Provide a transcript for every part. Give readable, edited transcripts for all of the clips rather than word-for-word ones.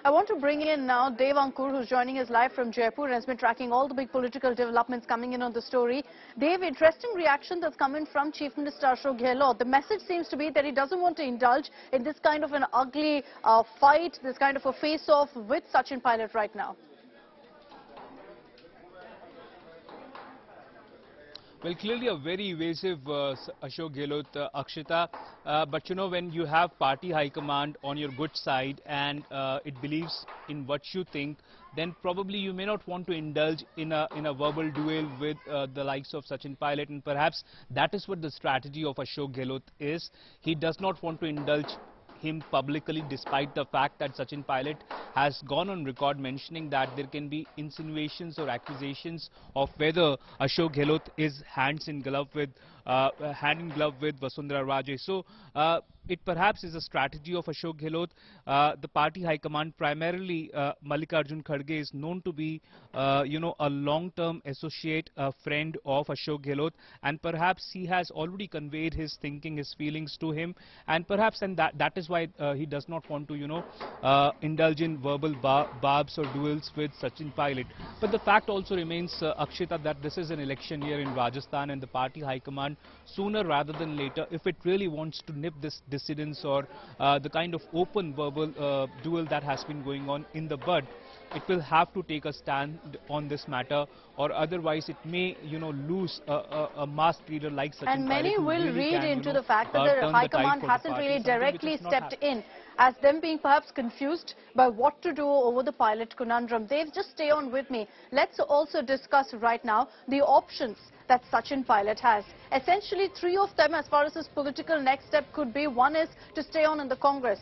I want to bring in now Dev Ankur, who's joining us live from Jaipur and has been tracking all the big political developments coming in on the story. Dev, interesting reaction that's coming from Chief Minister Ashok Gehlot. The message seems to be that he doesn't want to indulge in this kind of an ugly fight, this kind of a face-off with Sachin Pilot right now. Well, clearly a very evasive Ashok Gehlot, Akshita. But you know, when you have party high command on your good side and it believes in what you think, then probably you may not want to indulge in a verbal duel with the likes of Sachin Pilot, and perhaps that is what the strategy of Ashok Gehlot is. He does not want to indulge him publicly, despite the fact that Sachin Pilot has gone on record mentioning that there can be insinuations or accusations of whether Ashok Gehlot is hand in glove with Vasundhara Raje. So it perhaps is a strategy of Ashok Gehlot. The party high command, primarily Mallikarjun Kharge, is known to be a long-term associate, friend of Ashok Gehlot, and perhaps he has already conveyed his thinking, his feelings to him, and perhaps that is why he does not want to indulge in verbal barbs or duels with Sachin Pilot. But the fact also remains, Akshita, that this is an election year in Rajasthan, and the party high command, sooner rather than later, if it really wants to nip this dissidence or the kind of open verbal duel that has been going on in the bud, it will have to take a stand on this matter, or otherwise it may, lose a masked leader like Sachin Pilot. And many will really read into the fact that the High Command hasn't really directly stepped in, as them being perhaps confused by what to do over the Pilot conundrum. Dave, just stay on with me. Let's also discuss right now the options that Sachin Pilot has. Essentially, three of them, as far as his political next step could be. One is to stay on in the Congress.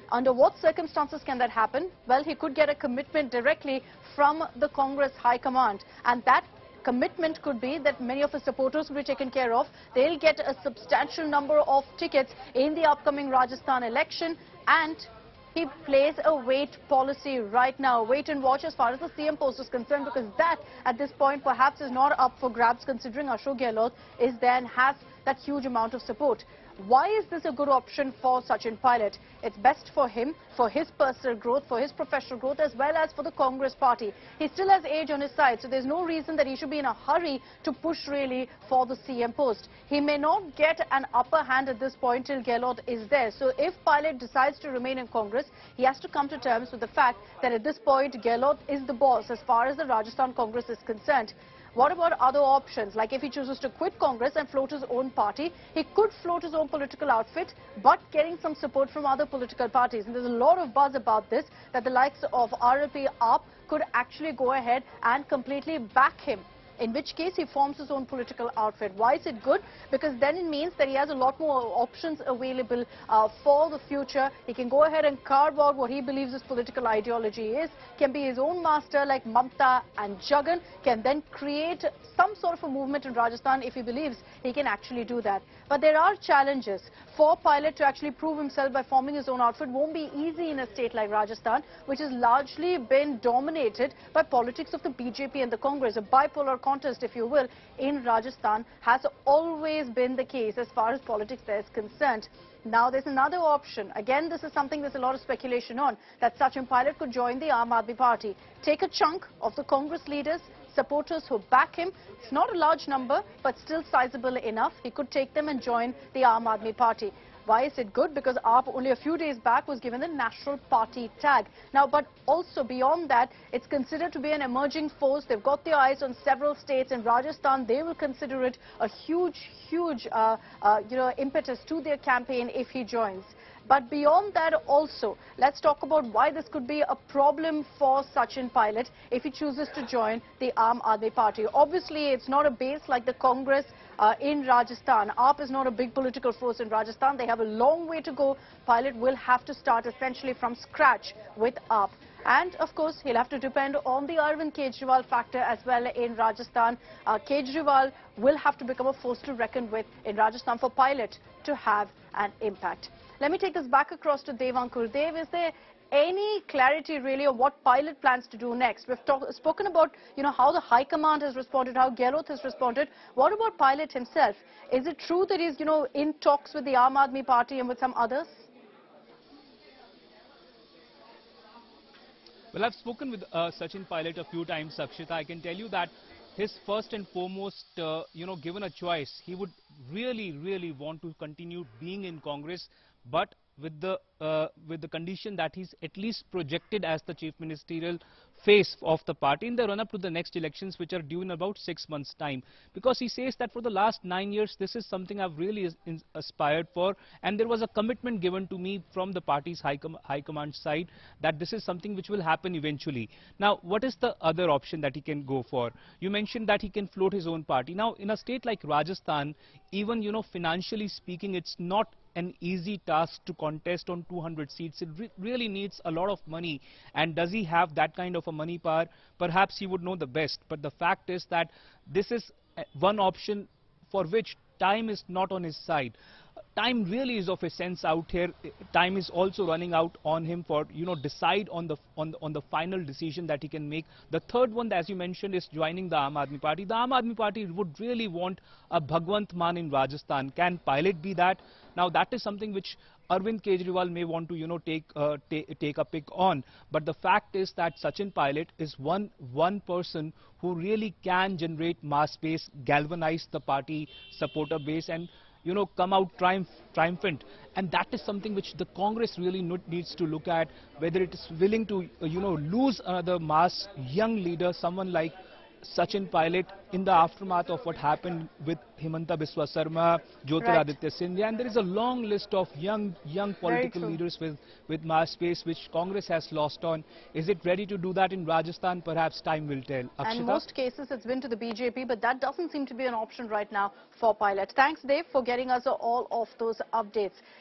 Under what circumstances can that happen? Well, he could get a commitment directly from the Congress High Command, and that commitment could be that many of his supporters will be taken care of. They'll get a substantial number of tickets in the upcoming Rajasthan election, and he plays a wait policy right now, wait and watch as far as the CM post is concerned, because that at this point perhaps is not up for grabs, considering Ashok Gehlot is there and has that huge amount of support. Why is this a good option for Sachin Pilot? It's best for him, for his personal growth, for his professional growth, as well as for the Congress party. He still has age on his side, so there's no reason that he should be in a hurry to push really for the CM post. He may not get an upper hand at this point till Gehlot is there. So if Pilot decides to remain in Congress, he has to come to terms with the fact that at this point Gehlot is the boss as far as the Rajasthan Congress is concerned. What about other options? Like if he chooses to quit Congress and float his own party, he could float his own political outfit, but getting some support from other political parties. And there's a lot of buzz about this, that the likes of RLP AAP could actually go ahead and completely back him, in which case he forms his own political outfit. Why is it good? Because then it means that he has a lot more options available for the future. He can go ahead and carve out what he believes his political ideology is, can be his own master like Mamta and Jagan, can then create some sort of a movement in Rajasthan if he believes he can actually do that. But there are challenges. For Pilot to actually prove himself by forming his own outfit won't be easy in a state like Rajasthan, which has largely been dominated by politics of the BJP and the Congress. A bipolar contest, if you will, in Rajasthan has always been the case as far as politics there is concerned. Now there's another option. Again, this is something there's a lot of speculation on, that Sachin Pilot could join the Aam Aadmi Party, take a chunk of the Congress leaders, supporters who back him. It's not a large number, but still sizable enough. He could take them and join the Aam Aadmi Party. Why is it good? Because AAP only a few days back was given the National Party tag. Now, but also beyond that, it's considered to be an emerging force. They've got their eyes on several states. In Rajasthan, they will consider it a huge impetus to their campaign if he joins. But beyond that also, let's talk about why this could be a problem for Sachin Pilot if he chooses to join the Aam Aadmi Party. Obviously, it's not a base like the Congress in Rajasthan. AAP is not a big political force in Rajasthan. They have a long way to go. Pilot will have to start essentially from scratch with AAP. And of course, he'll have to depend on the Arvind Kejriwal factor as well in Rajasthan. Kejriwal will have to become a force to reckon with in Rajasthan for Pilot to have an impact. Let me take this back across to Dev Ankur. Dev, is there any clarity really on what Pilot plans to do next? We've spoken about, how the High Command has responded, how Gehlot has responded. What about Pilot himself? Is it true that he's, in talks with the Aam Aadmi Party and with some others? Well, I've spoken with Sachin Pilot a few times, Sakshita. I can tell you that his first and foremost, given a choice, he would really want to continue being in Congress, but with the condition that he's at least projected as the chief ministerial face of the party in the run-up to the next elections, which are due in about 6 months' time. Because he says that for the last 9 years, this is something I've really aspired for, and there was a commitment given to me from the party's high command side that this is something which will happen eventually. Now, what is the other option that he can go for? You mentioned that he can float his own party. Now, in a state like Rajasthan, even, financially speaking, it's not an easy task to contest on 200 seats. It really needs a lot of money. And does he have that kind of a money power? Perhaps he would know the best. But the fact is that this is one option for which time is not on his side. Time really is of essence out here. Time is also running out on him for, decide on the final decision that he can make. The third one, as you mentioned, is joining the Aam Aadmi Party. The Aam Aadmi Party would really want a Bhagwant Mann in Rajasthan. Can Pilot be that? Now, that is something which Arvind Kejriwal may want to, take a pick on. But the fact is that Sachin Pilot is one person who really can generate mass base, galvanize the party supporter base, and come out triumphant. And that is something which the Congress really needs to look at, whether it is willing to, lose another mass young leader, someone like Sachin Pilot, in the aftermath of what happened with Himanta Biswa Sarma, Jyotiraditya Scindia, and there is a long list of young political leaders with mass space which Congress has lost on. Is it ready to do that in Rajasthan? Perhaps time will tell. Akshita? And in most cases it's been to the BJP, but that doesn't seem to be an option right now for Pilot. Thanks, Dave, for getting us all of those updates.